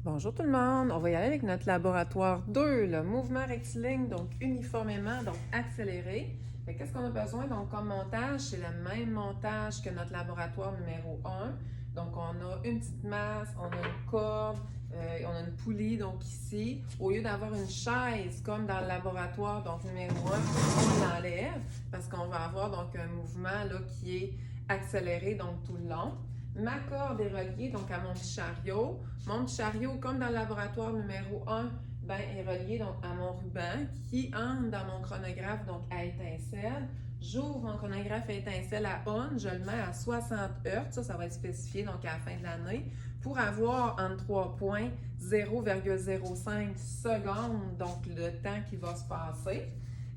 Bonjour tout le monde, on va y aller avec notre laboratoire 2, le mouvement rectiligne, donc uniformément, donc accéléré. Qu'est-ce qu'on a besoin donc comme montage? C'est le même montage que notre laboratoire numéro 1. Donc on a une petite masse, on a une corde, on a une poulie donc ici. Au lieu d'avoir une chaise comme dans le laboratoire donc numéro 1, on l'enlève parce qu'on va avoir donc un mouvement là, qui est accéléré donc tout le long. Ma corde est reliée donc à mon petit chariot. Mon petit chariot, comme dans le laboratoire numéro 1, est relié donc à mon ruban qui entre dans mon chronographe donc à étincelle. J'ouvre mon chronographe à étincelle à on, je le mets à 60 Hz, ça va être spécifié donc à la fin de l'année, pour avoir entre 3 points 0,05 secondes, donc le temps qui va se passer.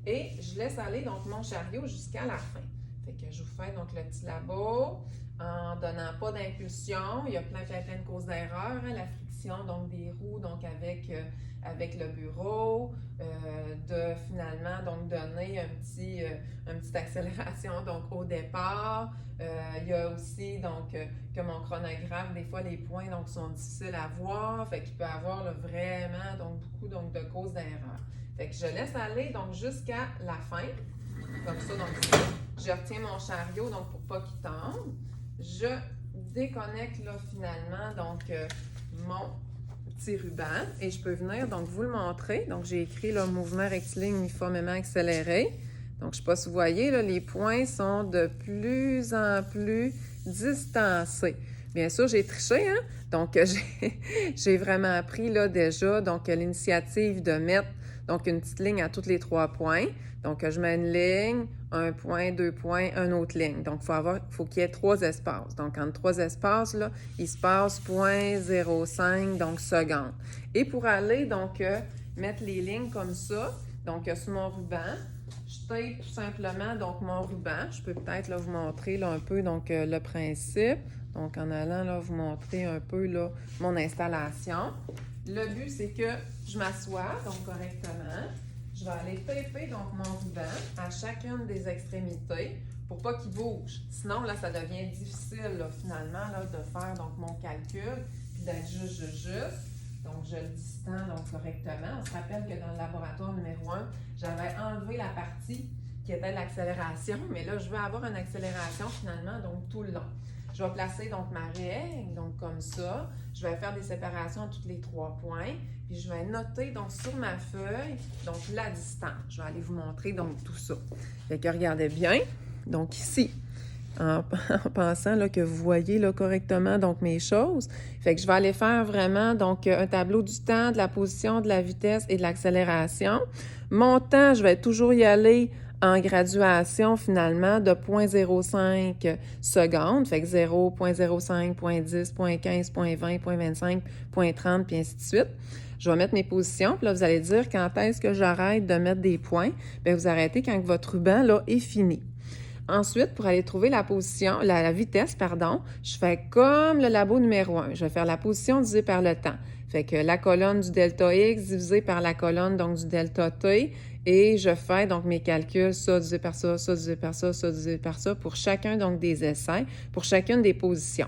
Et je laisse aller donc mon chariot jusqu'à la fin. Fait que je vous fais donc le petit labo en donnant pas d'impulsion. Il y a plein de causes d'erreur, hein, la friction donc des roues donc avec le bureau, de finalement donc donner une petite accélération donc au départ. Il y a aussi donc que mon chronographe, des fois les points donc sont difficiles à voir, fait qu'il peut y avoir là, vraiment donc beaucoup donc de causes d'erreur. Fait que je laisse aller donc jusqu'à la fin, comme ça donc je retiens mon chariot donc pour pas qu'il tombe. Je déconnecte là finalement donc mon petit ruban et je peux venir donc vous le montrer. Donc j'ai écrit le mouvement rectiligne uniformément accéléré. Donc je ne sais pas si vous voyez, là, les points sont de plus en plus distancés. Bien sûr, j'ai triché, hein? Donc j'ai vraiment appris là déjà donc l'initiative de mettre donc une petite ligne à tous les 3 points. Donc je mets une ligne, un point, 2 points, une autre ligne. Donc faut qu'il y ait 3 espaces. Donc entre 3 espaces, là, il se passe 0,05 donc secondes. Et pour aller donc mettre les lignes comme ça, donc sur mon ruban, je tape tout simplement donc mon ruban. Je peux peut-être là, vous montrer là, un peu donc le principe. Donc en allant là, vous montrer un peu là, mon installation. Le but, c'est que je m'assois donc correctement. Je vais aller taper donc mon ruban à chacune des extrémités pour pas qu'il bouge. Sinon, là, ça devient difficile là, finalement là, de faire donc mon calcul puis d'être juste. Donc, je le distends donc correctement. On se rappelle que dans le laboratoire numéro 1, j'avais enlevé la partie qui était l'accélération, mais là, je veux avoir une accélération finalement donc tout le long. Je vais placer donc ma règle, donc comme ça. Je vais faire des séparations à tous les 3 points. Puis je vais noter donc sur ma feuille, donc la distance. Je vais aller vous montrer donc tout ça. Fait que regardez bien. Donc ici, en pensant là, que vous voyez là, correctement donc mes choses. Fait que je vais aller faire vraiment donc un tableau du temps, de la position, de la vitesse et de l'accélération. Mon temps, je vais toujours y aller en graduation finalement de 0,05 secondes, fait que 0, 0,05, 0,10, 0,15, 0,20, 0,25, 0,30, puis ainsi de suite. Je vais mettre mes positions, puis là, vous allez dire quand est-ce que j'arrête de mettre des points. Bien, vous arrêtez quand votre ruban là, est fini. Ensuite, pour aller trouver la position, la vitesse, pardon, je fais comme le labo numéro 1. Je vais faire la position divisée par le temps. Fait que la colonne du delta X divisée par la colonne donc du delta T. Et je fais donc mes calculs, ça divisé par ça, ça divisé par ça, ça divisé par ça, pour chacun donc des essais, pour chacune des positions.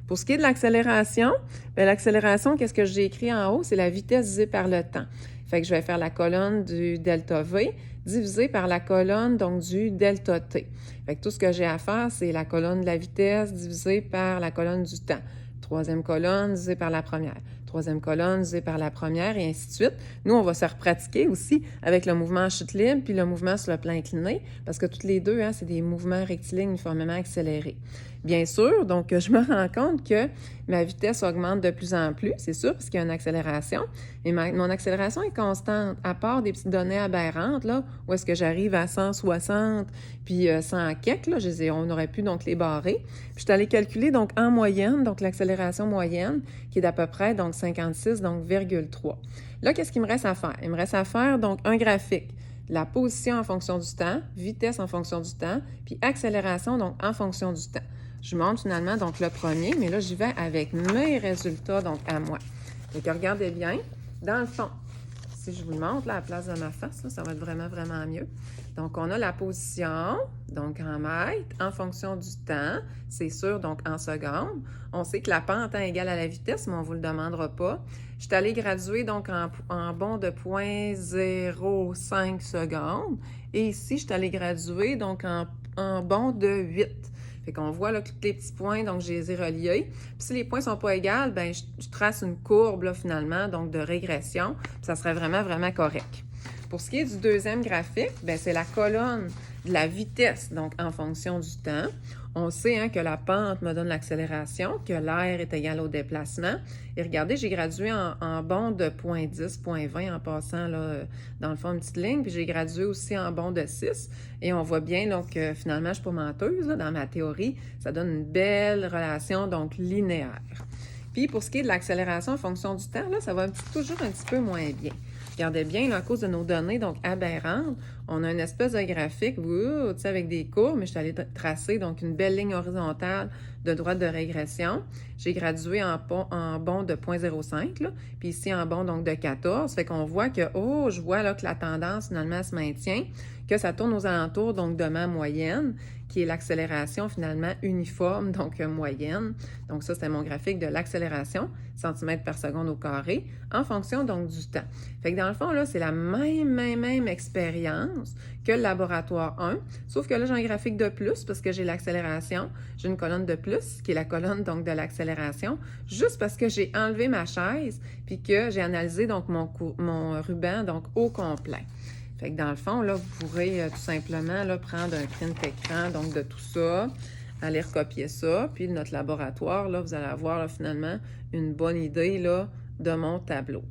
Pour ce qui est de l'accélération, l'accélération, qu'est-ce que j'ai écrit en haut? C'est la vitesse divisée par le temps. Fait que je vais faire la colonne du delta V divisée par la colonne donc du delta T. Fait que tout ce que j'ai à faire, c'est la colonne de la vitesse divisée par la colonne du temps. Troisième colonne divisée par la première. Troisième colonne divisée par la première, et ainsi de suite. Nous, on va se repratiquer aussi avec le mouvement en chute libre puis le mouvement sur le plan incliné, parce que toutes les deux, hein, c'est des mouvements rectilignes uniformément accélérés. Bien sûr, donc je me rends compte que ma vitesse augmente de plus en plus, c'est sûr, parce qu'il y a une accélération, mais mon accélération est constante, à part des petites données aberrantes, là, où est-ce que j'arrive à 160, puis 100 quelques, là, on aurait pu donc les barrer. Puis je suis allée calculer donc en moyenne, donc l'accélération moyenne, qui est d'à peu près donc 56, donc 0,3. Là, qu'est-ce qu'il me reste à faire? Il me reste à faire donc un graphique. La position en fonction du temps, vitesse en fonction du temps, puis accélération donc en fonction du temps. Je montre finalement donc le premier, mais là, j'y vais avec mes résultats donc à moi. Donc, regardez bien. Dans le fond, si je vous le montre, là, à la place de ma face, là, ça va être vraiment, vraiment mieux. Donc, on a la position, donc en mètres, en fonction du temps, c'est sûr, donc en secondes. On sait que la pente est égale à la vitesse, mais on ne vous le demandera pas. Je suis allée graduer donc en bond de 0,05 secondes. Et ici, je suis allée graduer donc en bond de 8. Fait qu'on voit là, tous les petits points, donc je les ai reliés. Puis si les points ne sont pas égaux, ben je trace une courbe là, finalement, donc de régression. Puis ça serait vraiment, vraiment correct. Pour ce qui est du deuxième graphique, ben c'est la colonne de la vitesse, donc en fonction du temps. On sait hein, que la pente me donne l'accélération, que l'air est égal au déplacement. Et regardez, j'ai gradué en bond de 0,10, 0,20 en passant là, dans le fond une petite ligne. Puis j'ai gradué aussi en bond de 6. Et on voit bien donc, que finalement, je ne suis pas menteuse. Là, dans ma théorie, ça donne une belle relation donc linéaire. Puis pour ce qui est de l'accélération en fonction du temps, là, ça va toujours un petit peu moins bien. Regardez bien, là, à cause de nos données donc aberrantes, on a une espèce de graphique avec des courbes, mais je suis allée tracer donc une belle ligne horizontale de droite de régression. J'ai gradué en bond de 0,05, là, puis ici en bond donc de 14. Fait qu'on voit que, je vois là, que la tendance finalement se maintient, que ça tourne aux alentours donc de ma moyenne, qui est l'accélération finalement uniforme, donc moyenne. Donc ça, c'est mon graphique de l'accélération, centimètres par seconde au carré, en fonction donc du temps. Fait que dans le fond, là, c'est la même expérience que le laboratoire 1, sauf que là, j'ai un graphique de plus parce que j'ai l'accélération. J'ai une colonne de plus, qui est la colonne donc de l'accélération, juste parce que j'ai enlevé ma chaise puis que j'ai analysé donc mon ruban donc au complet. Fait que dans le fond, là, vous pourrez tout simplement là, prendre un print écran donc de tout ça, aller recopier ça, puis notre laboratoire, là, vous allez avoir là, finalement une bonne idée là, de mon tableau.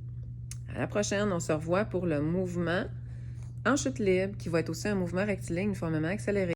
À la prochaine, on se revoit pour le mouvement en chute libre, qui va être aussi un mouvement rectiligne uniformément accéléré.